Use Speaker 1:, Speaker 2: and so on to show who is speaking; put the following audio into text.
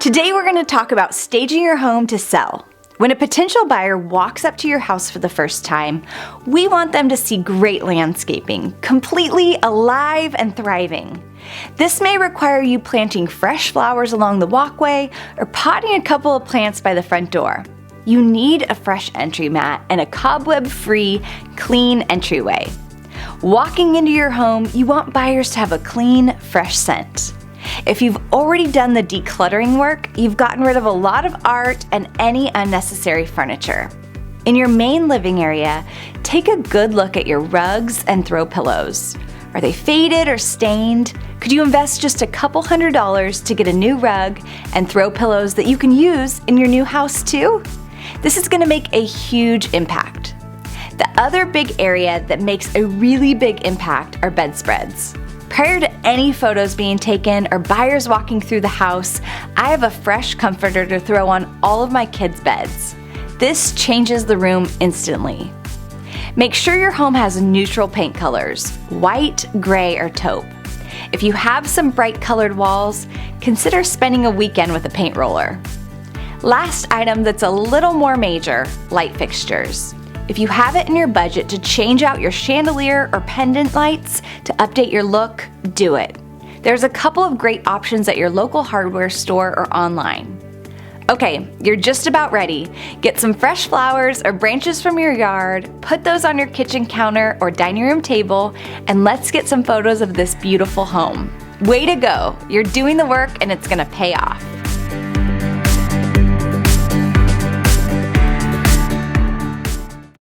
Speaker 1: Today we're going to talk about staging your home to sell. When a potential buyer walks up to your house for the first time, we want them to see great landscaping, completely alive and thriving. This may require you planting fresh flowers along the walkway or potting a couple of plants by the front door. You need a fresh entry mat and a cobweb-free, clean entryway. Walking into your home, you want buyers to have a clean, fresh scent. If you've already done the decluttering work, you've gotten rid of a lot of art and any unnecessary furniture. In your main living area, take a good look at your rugs and throw pillows. Are they faded or stained? Could you invest just a couple $100s to get a new rug and throw pillows that you can use in your new house too? This is going to make a huge impact. The other big area that makes a really big impact are bedspreads. Prior to any photos being taken or buyers walking through the house, I have a fresh comforter to throw on all of my kids' beds. This changes the room instantly. Make sure your home has neutral paint colors, white, gray, or taupe. If you have some bright colored walls, consider spending a weekend with a paint roller. Last item that's a little more major, light fixtures. If you have it in your budget to change out your chandelier or pendant lights to update your look, do it. There's a couple of great options at your local hardware store or online. Okay, you're just about ready. Get some fresh flowers or branches from your yard, put those on your kitchen counter or dining room table, and let's get some photos of this beautiful home. Way to go! You're doing the work and it's gonna pay off.